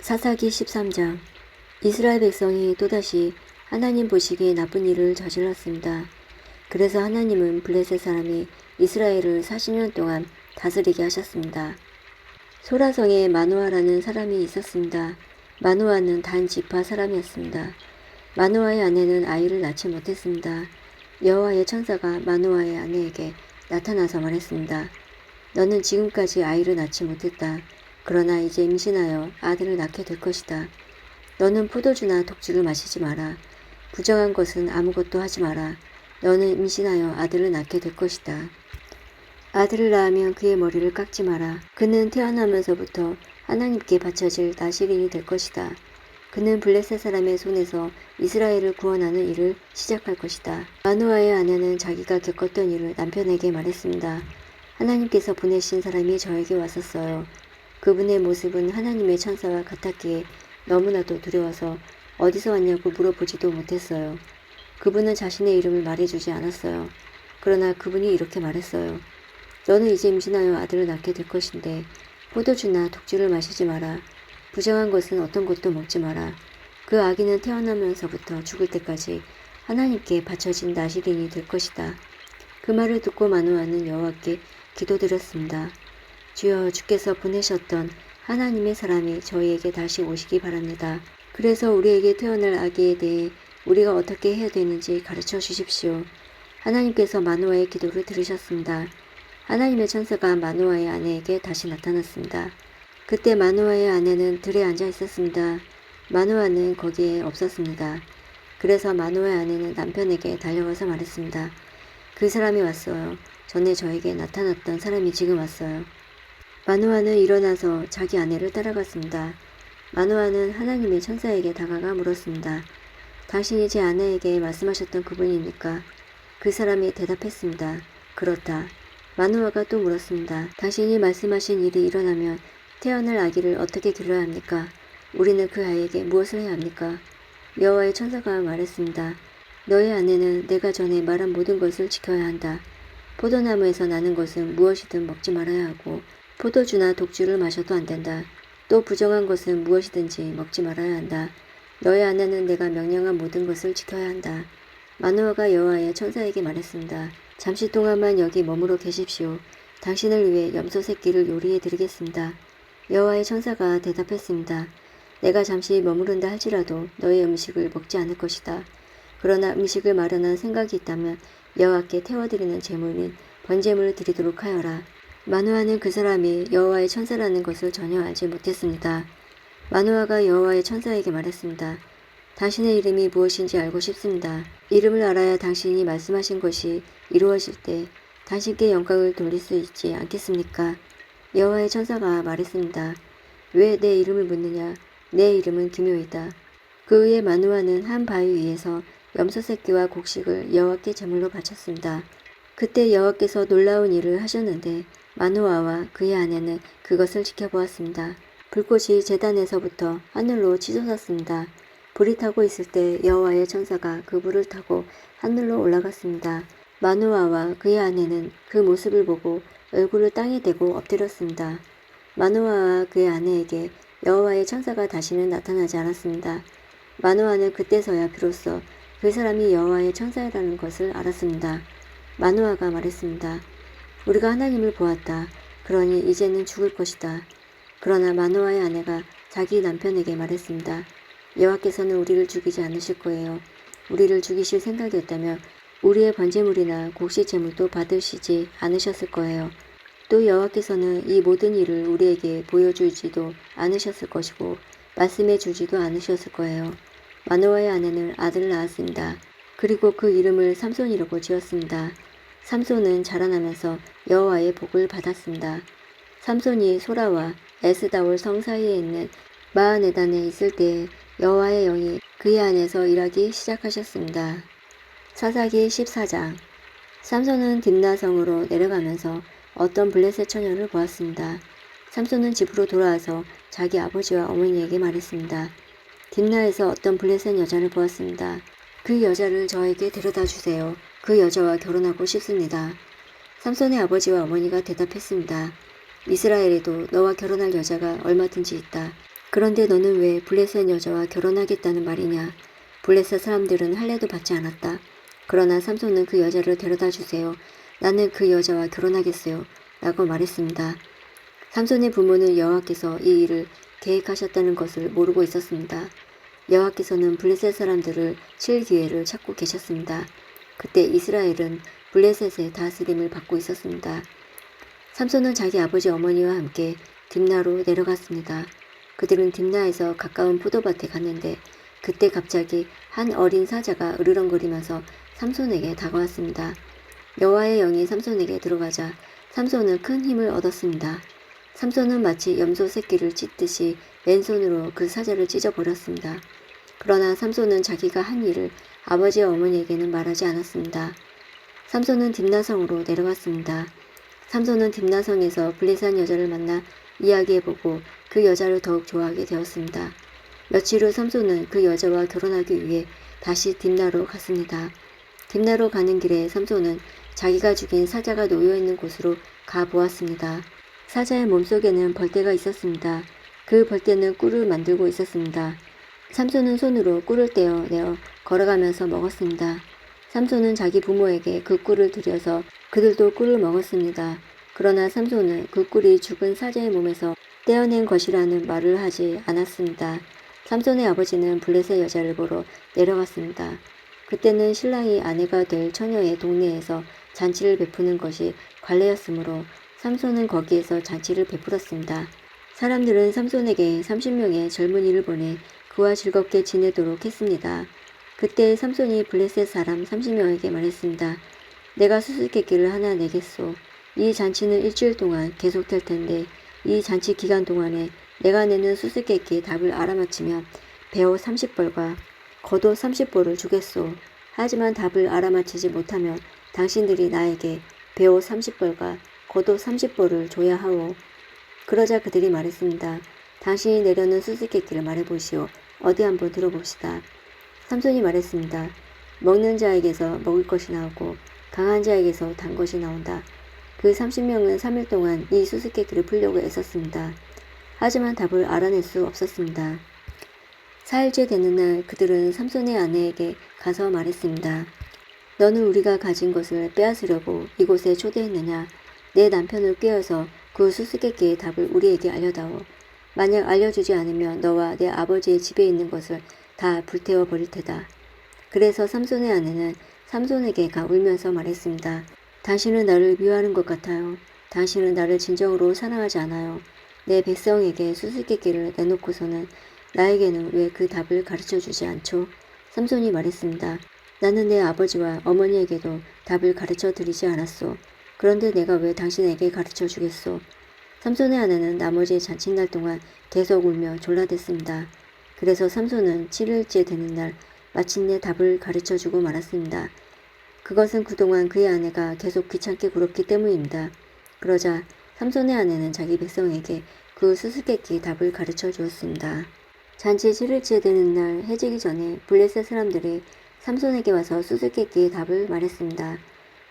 사사기 13장. 이스라엘 백성이 또다시 하나님 보시기에 나쁜 일을 저질렀습니다. 그래서 하나님은 블레셋 사람이 이스라엘을 40년 동안 다스리게 하셨습니다. 소라성에 마노아라는 사람이 있었습니다. 마노아는 단 지파 사람이었습니다. 마노아의 아내는 아이를 낳지 못했습니다. 여호와의 천사가 마노아의 아내에게 나타나서 말했습니다. 너는 지금까지 아이를 낳지 못했다. 그러나 이제 임신하여 아들을 낳게 될 것이다. 너는 포도주나 독주를 마시지 마라. 부정한 것은 아무것도 하지 마라. 너는 임신하여 아들을 낳게 될 것이다. 아들을 낳으면 그의 머리를 깎지 마라. 그는 태어나면서부터 하나님께 바쳐질 나실인이 될 것이다. 그는 블레셋 사람의 손에서 이스라엘을 구원하는 일을 시작할 것이다. 마노아의 아내는 자기가 겪었던 일을 남편에게 말했습니다. 하나님께서 보내신 사람이 저에게 왔었어요. 그분의 모습은 하나님의 천사와 같았기에 너무나도 두려워서 어디서 왔냐고 물어보지도 못했어요. 그분은 자신의 이름을 말해주지 않았어요. 그러나 그분이 이렇게 말했어요. 너는 이제 임신하여 아들을 낳게 될 것인데 포도주나 독주를 마시지 마라. 부정한 것은 어떤 것도 먹지 마라. 그 아기는 태어나면서부터 죽을 때까지 하나님께 바쳐진 나실인이 될 것이다. 그 말을 듣고 마노아는 여호와께 기도드렸습니다. 주여, 주께서 보내셨던 하나님의 사람이 저희에게 다시 오시기 바랍니다. 그래서 우리에게 태어날 아기에 대해 우리가 어떻게 해야 되는지 가르쳐 주십시오. 하나님께서 마노아의 기도를 들으셨습니다. 하나님의 천사가 마노아의 아내에게 다시 나타났습니다. 그때 마노아의 아내는 들에 앉아 있었습니다. 마노아는 거기에 없었습니다. 그래서 마노아의 아내는 남편에게 달려가서 말했습니다. 그 사람이 왔어요. 전에 저에게 나타났던 사람이 지금 왔어요. 마노아는 일어나서 자기 아내를 따라갔습니다. 마노아는 하나님의 천사에게 다가가 물었습니다. 당신이 제 아내에게 말씀하셨던 그분입니까? 그 사람이 대답했습니다. 그렇다. 마노아가 또 물었습니다. 당신이 말씀하신 일이 일어나면 태어날 아기를 어떻게 길러야 합니까? 우리는 그 아이에게 무엇을 해야 합니까? 여호와의 천사가 말했습니다. 너의 아내는 내가 전에 말한 모든 것을 지켜야 한다. 포도나무에서 나는 것은 무엇이든 먹지 말아야 하고 포도주나 독주를 마셔도 안 된다. 또 부정한 것은 무엇이든지 먹지 말아야 한다. 너의 아내는 내가 명령한 모든 것을 지켜야 한다. 마노아가 여호와의 천사에게 말했습니다. 잠시 동안만 여기 머무러 계십시오. 당신을 위해 염소 새끼를 요리해 드리겠습니다. 여호와의 천사가 대답했습니다. 내가 잠시 머무른다 할지라도 너의 음식을 먹지 않을 것이다. 그러나 음식을 마련한 생각이 있다면 여호와께 태워드리는 제물 및 번제물을 드리도록 하여라. 마노아는 그 사람이 여호와의 천사라는 것을 전혀 알지 못했습니다. 마노아가 여호와의 천사에게 말했습니다. 당신의 이름이 무엇인지 알고 싶습니다. 이름을 알아야 당신이 말씀하신 것이 이루어질 때 당신께 영광을 돌릴 수 있지 않겠습니까? 여호와의 천사가 말했습니다. 왜 내 이름을 묻느냐? 내 이름은 기묘이다. 그 후에 마노아는 한 바위 위에서 염소 새끼와 곡식을 여호와께 제물로 바쳤습니다. 그때 여호와께서 놀라운 일을 하셨는데 마노아와 그의 아내는 그것을 지켜보았습니다. 불꽃이 제단에서부터 하늘로 치솟았습니다. 불이 타고 있을 때 여호와의 천사가 그 불을 타고 하늘로 올라갔습니다. 마노아와 그의 아내는 그 모습을 보고 얼굴을 땅에 대고 엎드렸습니다. 마노아와 그의 아내에게 여호와의 천사가 다시는 나타나지 않았습니다. 마노아는 그때서야 비로소 그 사람이 여호와의 천사라는 것을 알았습니다. 마노아가 말했습니다. 우리가 하나님을 보았다. 그러니 이제는 죽을 것이다. 그러나 마노아의 아내가 자기 남편에게 말했습니다. 여호와께서는 우리를 죽이지 않으실 거예요. 우리를 죽이실 생각이었다면 우리의 번제물이나 곡식 제물도 받으시지 않으셨을 거예요. 또 여호와께서는 이 모든 일을 우리에게 보여주지도 않으셨을 것이고 말씀해 주지도 않으셨을 거예요. 마노아의 아내는 아들을 낳았습니다. 그리고 그 이름을 삼손이라고 지었습니다. 삼손은 자라나면서 여호와의 복을 받았습니다. 삼손이 소라와 에스다올 성 사이에 있는 마하네단에 있을 때 여호와의 영이 그의 안에서 일하기 시작하셨습니다. 사사기 14장. 삼손은 딥나성으로 내려가면서 어떤 블레셋 처녀를 보았습니다. 삼손은 집으로 돌아와서 자기 아버지와 어머니에게 말했습니다. 딥나에서 어떤 블레셋 여자를 보았습니다. 그 여자를 저에게 데려다 주세요. 그 여자와 결혼하고 싶습니다. 삼손의 아버지와 어머니가 대답했습니다. 이스라엘에도 너와 결혼할 여자가 얼마든지 있다. 그런데 너는 왜 블레셋 여자와 결혼하겠다는 말이냐? 블레셋 사람들은 할례도 받지 않았다. 그러나 삼손은 그 여자를 데려다 주세요. 나는 그 여자와 결혼하겠어요. 라고 말했습니다. 삼손의 부모는 여호와께서 이 일을 계획하셨다는 것을 모르고 있었습니다. 여호와께서는 블레셋 사람들을 칠 기회를 찾고 계셨습니다. 그때 이스라엘은 블레셋의 다스림을 받고 있었습니다. 삼손은 자기 아버지 어머니와 함께 딥나로 내려갔습니다. 그들은 딥나에서 가까운 포도밭에 갔는데 그때 갑자기 한 어린 사자가 으르렁거리면서 삼손에게 다가왔습니다. 여호와의 영이 삼손에게 들어가자 삼손은 큰 힘을 얻었습니다. 삼손은 마치 염소 새끼를 찢듯이 왼손으로 그 사자를 찢어버렸습니다. 그러나 삼손은 자기가 한 일을 아버지와 어머니에게는 말하지 않았습니다. 삼손은 딥나성으로 내려갔습니다. 삼손은 딥나성에서 블레셋 여자를 만나 이야기해보고 그 여자를 더욱 좋아하게 되었습니다. 며칠 후 삼손은 그 여자와 결혼하기 위해 다시 딥나로 갔습니다. 딥나로 가는 길에 삼손은 자기가 죽인 사자가 놓여있는 곳으로 가보았습니다. 사자의 몸속에는 벌떼가 있었습니다. 그 벌떼는 꿀을 만들고 있었습니다. 삼손은 손으로 꿀을 떼어내어 걸어가면서 먹었습니다. 삼손은 자기 부모에게 그 꿀을 들여서 그들도 꿀을 먹었습니다. 그러나 삼손은 그 꿀이 죽은 사자의 몸에서 떼어낸 것이라는 말을 하지 않았습니다. 삼손의 아버지는 블레셋 여자를 보러 내려갔습니다. 그때는 신랑이 아내가 될 처녀의 동네에서 잔치를 베푸는 것이 관례였으므로 삼손은 거기에서 잔치를 베풀었습니다. 사람들은 삼손에게 30명의 젊은이를 보내 그와 즐겁게 지내도록 했습니다. 그때 삼손이 블레셋 사람 30명에게 말했습니다. 내가 수수께끼를 하나 내겠소. 이 잔치는 일주일 동안 계속될 텐데 이 잔치 기간 동안에 내가 내는 수수께끼의 답을 알아맞히면 배옷 30벌과 겉옷 30벌을 주겠소. 하지만 답을 알아맞히지 못하면 당신들이 나에게 배옷 30벌과 겉옷 30벌을 줘야 하오. 그러자 그들이 말했습니다. 당신이 내려는 수수께끼를 말해보시오. 어디 한번 들어봅시다. 삼손이 말했습니다. 먹는 자에게서 먹을 것이 나오고 강한 자에게서 단 것이 나온다. 그 30명은 3일 동안 이 수수께끼를 풀려고 애썼습니다. 하지만 답을 알아낼 수 없었습니다. 4일째 되는 날 그들은 삼손의 아내에게 가서 말했습니다. 너는 우리가 가진 것을 빼앗으려고 이곳에 초대했느냐? 내 남편을 꾀어서 그 수수께끼의 답을 우리에게 알려다오. 만약 알려주지 않으면 너와 내 아버지의 집에 있는 것을 다 불태워 버릴 테다. 그래서 삼손의 아내는 삼손에게 가 울면서 말했습니다. 당신은 나를 미워하는 것 같아요. 당신은 나를 진정으로 사랑하지 않아요. 내 백성에게 수수께끼를 내놓고서는 나에게는 왜 그 답을 가르쳐주지 않죠? 삼손이 말했습니다. 나는 내 아버지와 어머니에게도 답을 가르쳐 드리지 않았소. 그런데 내가 왜 당신에게 가르쳐 주겠소? 삼손의 아내는 나머지 잔칫날 동안 계속 울며 졸라댔습니다. 그래서 삼손은 7일째 되는 날 마침내 답을 가르쳐주고 말았습니다. 그것은 그동안 그의 아내가 계속 귀찮게 굴었기 때문입니다. 그러자 삼손의 아내는 자기 백성에게 그 수수께끼 답을 가르쳐 주었습니다. 잔치 7일째 되는 날 해지기 전에 블레셋 사람들이 삼손에게 와서 수수께끼의 답을 말했습니다.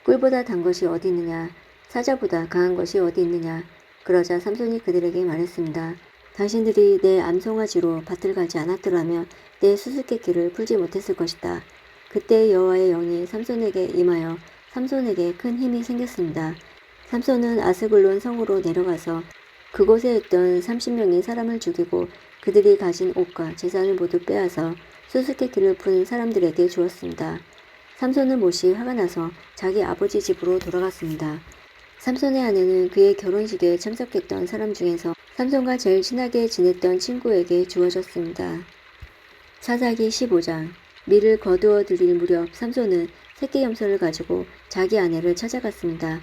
꿀보다 단 것이 어디 있느냐? 사자보다 강한 것이 어디 있느냐? 그러자 삼손이 그들에게 말했습니다. 당신들이 내 암송아지로 밭을 갈지 않았더라면 내 수수께끼를 풀지 못했을 것이다. 그때 여호와의 영이 삼손에게 임하여 삼손에게 큰 힘이 생겼습니다. 삼손은 아스글론 성으로 내려가서 그곳에 있던 30명의 사람을 죽이고 그들이 가진 옷과 재산을 모두 빼앗아 수수께끼를 푼 사람들에게 주었습니다. 삼손은 몹시 화가 나서 자기 아버지 집으로 돌아갔습니다. 삼손의 아내는 그의 결혼식에 참석했던 사람 중에서 삼손과 제일 친하게 지냈던 친구에게 주어졌습니다. 사사기 15장. 밀을 거두어 들일 무렵 삼손은 새끼 염소를 가지고 자기 아내를 찾아갔습니다.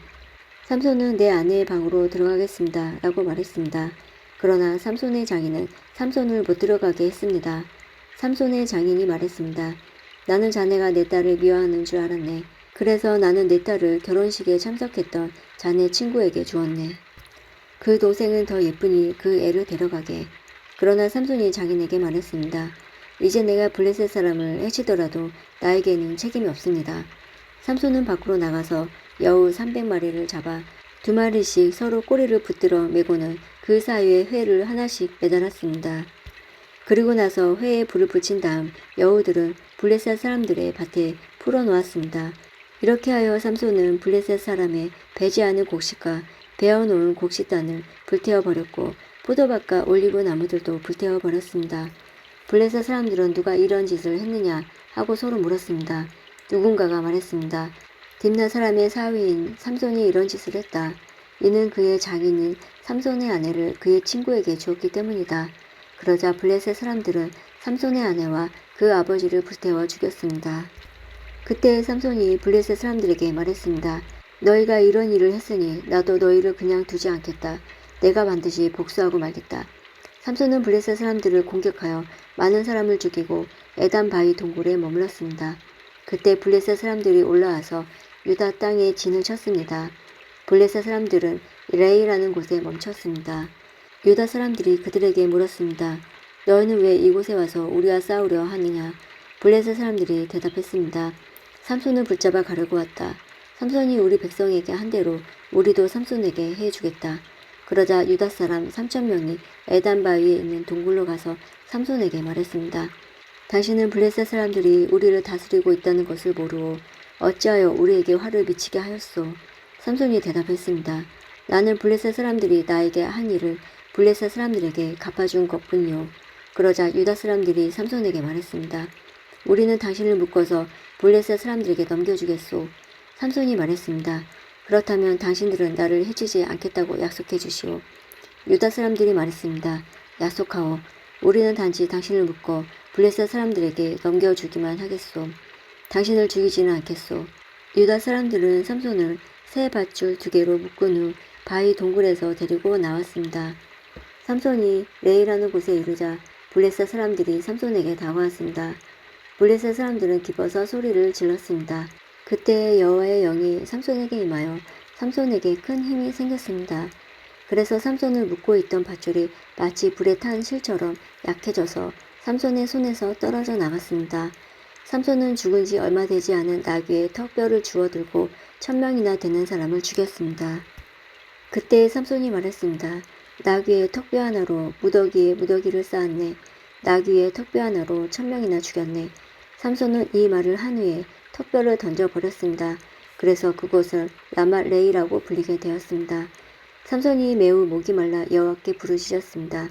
삼손은 내 아내의 방으로 들어가겠습니다. 라고 말했습니다. 그러나 삼손의 장인은 삼손을 못 들어가게 했습니다. 삼손의 장인이 말했습니다. 나는 자네가 내 딸을 미워하는 줄 알았네. 그래서 나는 내 딸을 결혼식에 참석했던 자네 친구에게 주었네. 그 동생은 더 예쁘니 그 애를 데려가게. 그러나 삼손이 장인에게 말했습니다. 이제 내가 블레셋 사람을 해치더라도 나에게는 책임이 없습니다. 삼손은 밖으로 나가서 여우 300마리를 잡아 2마리씩 서로 꼬리를 붙들어 메고는 그 사이에 회를 하나씩 매달았습니다. 그리고 나서 회에 불을 붙인 다음 여우들은 블레셋 사람들의 밭에 풀어놓았습니다. 이렇게 하여 삼손은 블레셋 사람의 배지 않은 곡식과 베어놓은 곡식단을 불태워버렸고 포도밭과 올리브 나무들도 불태워버렸습니다. 블레셋 사람들은 누가 이런 짓을 했느냐 하고 서로 물었습니다. 누군가가 말했습니다. 딥나 사람의 사위인 삼손이 이런 짓을 했다. 이는 그의 장인인 삼손의 아내를 그의 친구에게 주었기 때문이다. 그러자 블레셋 사람들은 삼손의 아내와 그 아버지를 불태워 죽였습니다. 그때 삼손이 블레셋 사람들에게 말했습니다. 너희가 이런 일을 했으니 나도 너희를 그냥 두지 않겠다. 내가 반드시 복수하고 말겠다. 삼손은 블레셋 사람들을 공격하여 많은 사람을 죽이고 에단 바위 동굴에 머물렀습니다. 그때 블레셋 사람들이 올라와서 유다 땅에 진을 쳤습니다. 블레셋 사람들은 레이라는 곳에 멈췄습니다. 유다 사람들이 그들에게 물었습니다. 너희는 왜 이곳에 와서 우리와 싸우려 하느냐? 블레셋 사람들이 대답했습니다. 삼손을 붙잡아 가려고 왔다. 삼손이 우리 백성에게 한 대로 우리도 삼손에게 해주겠다. 그러자 유다 사람 3,000명이 에단 바위에 있는 동굴로 가서 삼손에게 말했습니다. 당신은 블레셋 사람들이 우리를 다스리고 있다는 것을 모르고 어찌하여 우리에게 화를 미치게 하였소? 삼손이 대답했습니다. 나는 블레셋 사람들이 나에게 한 일을 블레셋 사람들에게 갚아준 것뿐이요. 그러자 유다 사람들이 삼손에게 말했습니다. 우리는 당신을 묶어서 블레셋 사람들에게 넘겨주겠소. 삼손이 말했습니다. 그렇다면 당신들은 나를 해치지 않겠다고 약속해 주시오. 유다 사람들이 말했습니다. 약속하오. 우리는 단지 당신을 묶어 블레셋 사람들에게 넘겨주기만 하겠소. 당신을 죽이지는 않겠소. 유다 사람들은 삼손을 새 밧줄 2개로 묶은 후 바위 동굴에서 데리고 나왔습니다. 삼손이 레이라는 곳에 이르자 블레셋 사람들이 삼손에게 다가왔습니다. 블레셋 사람들은 기뻐서 소리를 질렀습니다. 그때 여호와의 영이 삼손에게 임하여 삼손에게 큰 힘이 생겼습니다. 그래서 삼손을 묶고 있던 밧줄이 마치 불에 탄 실처럼 약해져서 삼손의 손에서 떨어져 나갔습니다. 삼손은 죽은 지 얼마 되지 않은 나귀의 턱뼈를 주워 들고 1,000명이나 되는 사람을 죽였습니다. 그때 삼손이 말했습니다. 나귀의 턱뼈 하나로 무더기에 무더기를 쌓았네. 나귀의 턱뼈 하나로 1,000명이나 죽였네. 삼손은 이 말을 한 후에 턱뼈를 던져버렸습니다. 그래서 그곳을 라말레이라고 불리게 되었습니다. 삼손이 매우 목이 말라 여호와께 부르짖었습니다.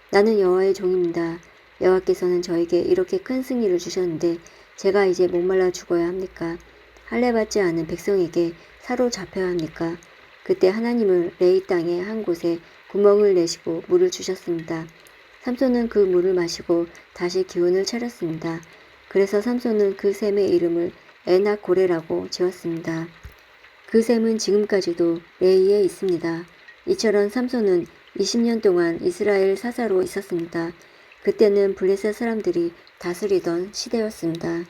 나는 여호와의 종입니다. 여호와께서는 저에게 이렇게 큰 승리를 주셨는데 제가 이제 목말라 죽어야 합니까? 할례받지 않은 백성에게 사로잡혀야 합니까? 그때 하나님은 레이 땅의 한 곳에 구멍을 내시고 물을 주셨습니다. 삼손은 그 물을 마시고 다시 기운을 차렸습니다. 그래서 삼손은 그 샘의 이름을 에낙고레라고 지었습니다. 그 샘은 지금까지도 레이에 있습니다. 이처럼 삼손은 20년 동안 이스라엘 사사로 있었습니다. 그때는 블레셋 사람들이 다스리던 시대였습니다.